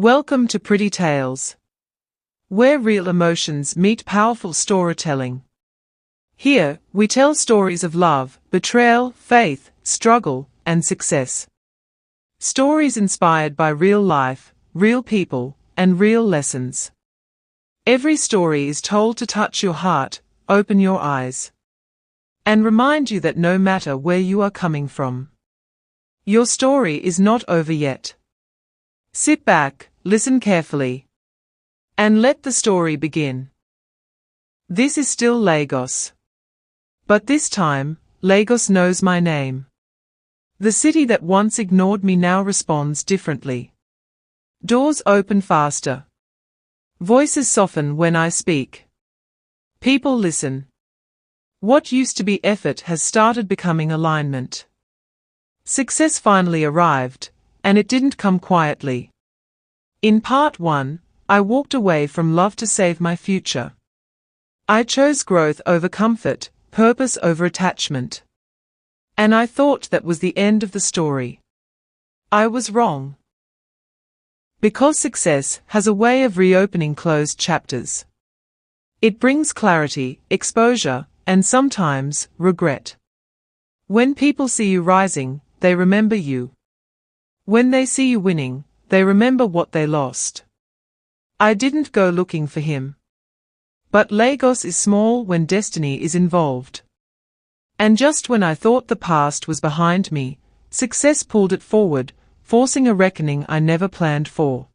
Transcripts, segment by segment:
Welcome to Pretty Tales, where real emotions meet powerful storytelling. Here, we tell stories of love, betrayal, faith, struggle, and success. Stories inspired by real life, real people, and real lessons. Every story is told to touch your heart, open your eyes, and remind you that no matter where you are coming from, your story is not over yet. Sit back, listen carefully, and let the story begin. This is still Lagos. But this time, Lagos knows my name. The city that once ignored me now responds differently. Doors open faster. Voices soften when I speak. People listen. What used to be effort has started becoming alignment. Success finally arrived, and it didn't come quietly. In part 1, I walked away from love to save my future. I chose growth over comfort, purpose over attachment. And I thought that was the end of the story. I was wrong. Because success has a way of reopening closed chapters. It brings clarity, exposure, and sometimes, regret. When people see you rising, they remember you. When they see you winning, they remember what they lost. I didn't go looking for him. But Lagos is small when destiny is involved. And just when I thought the past was behind me, success pulled it forward, forcing a reckoning I never planned for.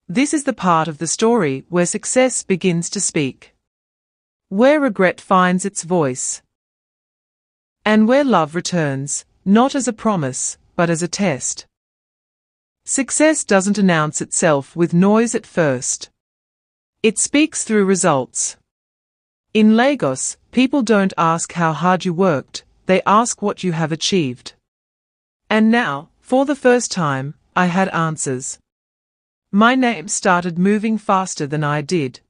This is the part of the story where success begins to speak. Where regret finds its voice. And where love returns, not as a promise, but as a test. Success doesn't announce itself with noise at first. It speaks through results. In Lagos, people don't ask how hard you worked, they ask what you have achieved. And now, for the first time, I had answers. My name started moving faster than I did.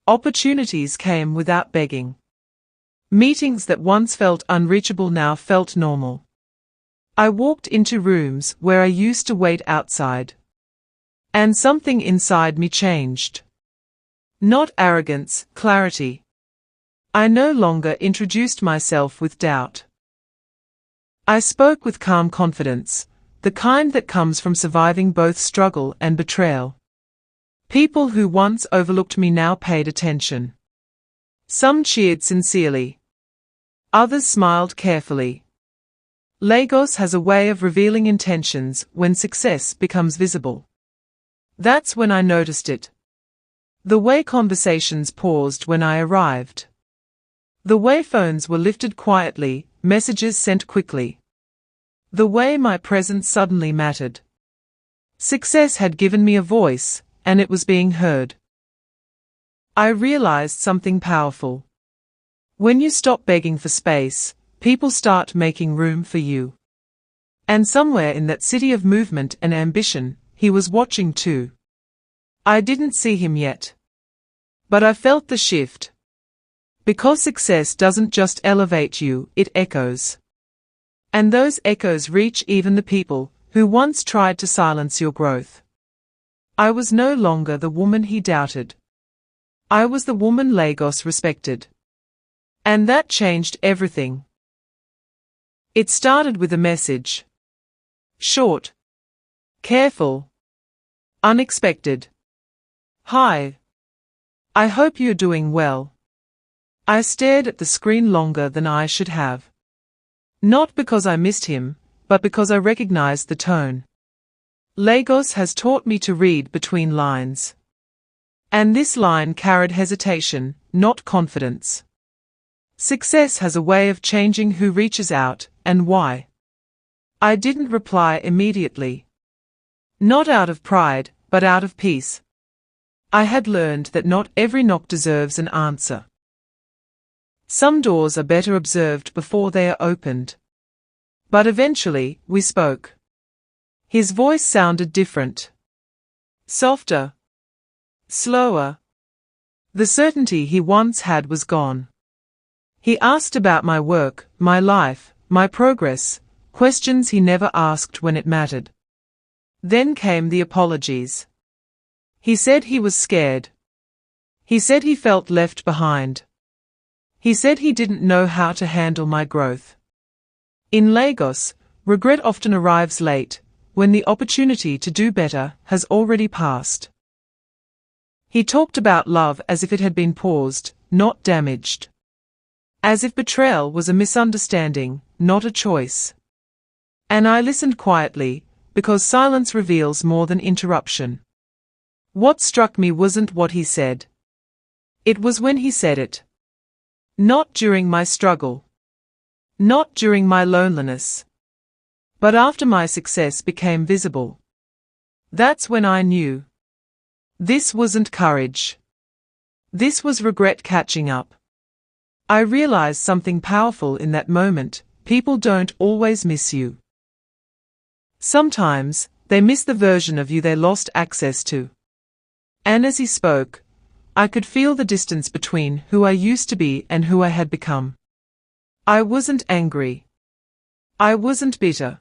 Opportunities came without begging. Meetings that once felt unreachable now felt normal. I walked into rooms where I used to wait outside. And something inside me changed. Not arrogance, clarity. I no longer introduced myself with doubt. I spoke with calm confidence, the kind that comes from surviving both struggle and betrayal. People who once overlooked me now paid attention. Some cheered sincerely. Others smiled carefully. Lagos has a way of revealing intentions when success becomes visible. That's when I noticed it. The way conversations paused when I arrived. The way phones were lifted quietly, messages sent quickly. The way my presence suddenly mattered. Success had given me a voice, and it was being heard. I realized something powerful. When you stop begging for space, people start making room for you. And somewhere in that city of movement and ambition, he was watching too. I didn't see him yet. But I felt the shift. Because success doesn't just elevate you, it echoes. And those echoes reach even the people who once tried to silence your growth. I was no longer the woman he doubted. I was the woman Lagos respected. And that changed everything. It started with a message. Short. Careful. Unexpected. Hi. I hope you're doing well. I stared at the screen longer than I should have. Not because I missed him, but because I recognized the tone. Lagos has taught me to read between lines. And this line carried hesitation, not confidence. Success has a way of changing who reaches out, and why. I didn't reply immediately. Not out of pride, but out of peace. I had learned that not every knock deserves an answer. Some doors are better observed before they are opened. But eventually, we spoke. His voice sounded different. Softer. Slower. The certainty he once had was gone. He asked about my work, my life, my progress, questions he never asked when it mattered. Then came the apologies. He said he was scared. He said he felt left behind. He said he didn't know how to handle my growth. In Lagos, regret often arrives late, when the opportunity to do better has already passed. He talked about love as if it had been paused, not damaged. As if betrayal was a misunderstanding, not a choice. And I listened quietly, because silence reveals more than interruption. What struck me wasn't what he said. It was when he said it. Not during my struggle. Not during my loneliness. But after my success became visible. That's when I knew. This wasn't courage. This was regret catching up. I realized something powerful in that moment: people don't always miss you. Sometimes, they miss the version of you they lost access to. And as he spoke, I could feel the distance between who I used to be and who I had become. I wasn't angry. I wasn't bitter.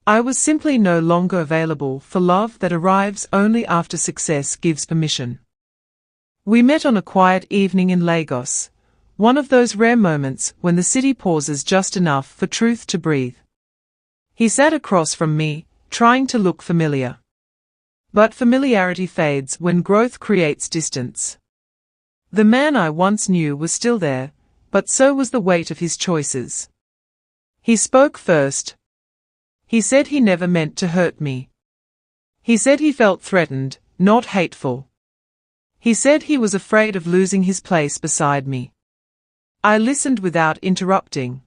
I was simply no longer available for love that arrives only after success gives permission. We met on a quiet evening in Lagos, one of those rare moments when the city pauses just enough for truth to breathe. He sat across from me, trying to look familiar. But familiarity fades when growth creates distance. The man I once knew was still there, but so was the weight of his choices. He spoke first. He said he never meant to hurt me. He said he felt threatened, not hateful. He said he was afraid of losing his place beside me. I listened without interrupting.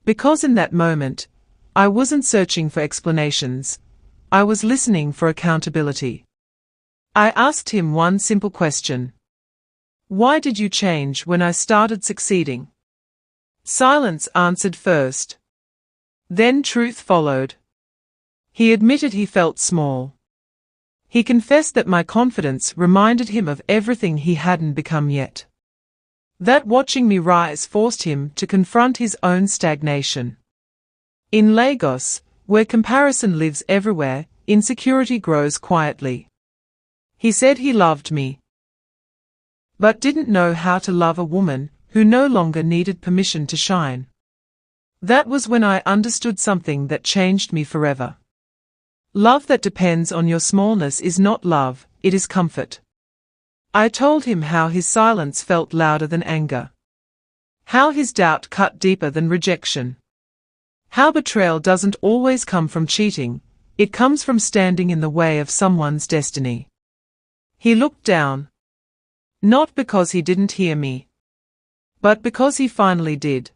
Because in that moment, I wasn't searching for explanations. I was listening for accountability. I asked him one simple question. Why did you change when I started succeeding? Silence answered first. Then truth followed. He admitted he felt small. He confessed that my confidence reminded him of everything he hadn't become yet. That watching me rise forced him to confront his own stagnation. In Lagos, where comparison lives everywhere, insecurity grows quietly. He said he loved me, but didn't know how to love a woman who no longer needed permission to shine. That was when I understood something that changed me forever. Love that depends on your smallness is not love, it is comfort. I told him how his silence felt louder than anger. How his doubt cut deeper than rejection. How betrayal doesn't always come from cheating, it comes from standing in the way of someone's destiny. He looked down. Not because he didn't hear me, but because he finally did.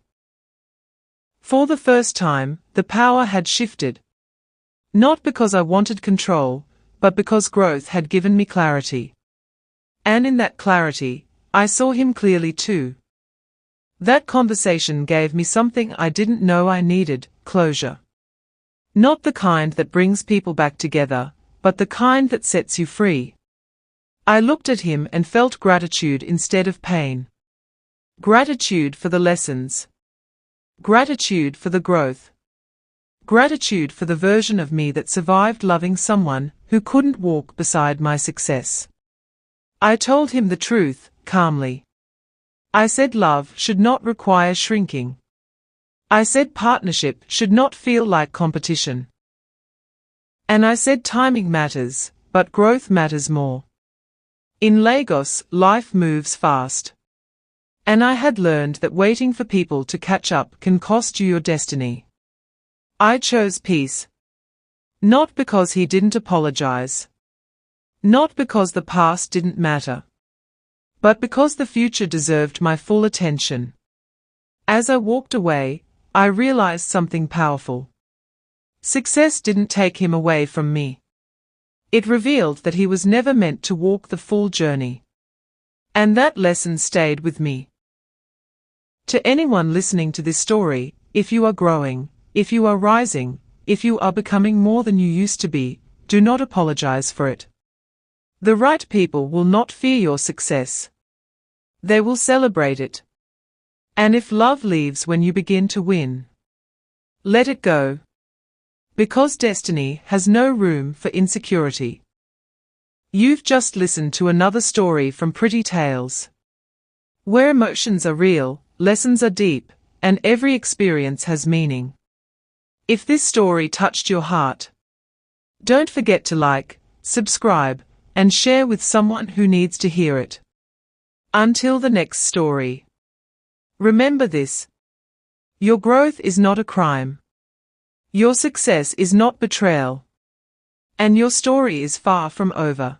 For the first time, the power had shifted. Not because I wanted control, but because growth had given me clarity. And in that clarity, I saw him clearly too. That conversation gave me something I didn't know I needed: closure. Not the kind that brings people back together, but the kind that sets you free. I looked at him and felt gratitude instead of pain. Gratitude for the lessons. Gratitude for the growth. Gratitude for the version of me that survived loving someone who couldn't walk beside my success. I told him the truth, calmly. I said love should not require shrinking. I said partnership should not feel like competition. And I said timing matters, but growth matters more. In Lagos, life moves fast. And I had learned that waiting for people to catch up can cost you your destiny. I chose peace. Not because he didn't apologize. Not because the past didn't matter. But because the future deserved my full attention. As I walked away, I realized something powerful. Success didn't take him away from me. It revealed that he was never meant to walk the full journey. And that lesson stayed with me. To anyone listening to this story, if you are growing, if you are rising, if you are becoming more than you used to be, do not apologize for it. The right people will not fear your success. They will celebrate it. And if love leaves when you begin to win, let it go. Because destiny has no room for insecurity. You've just listened to another story from Pretty Tales. Where emotions are real, lessons are deep, and every experience has meaning. If this story touched your heart, don't forget to like, subscribe, and share with someone who needs to hear it. Until the next story. Remember this. Your growth is not a crime. Your success is not betrayal. And your story is far from over.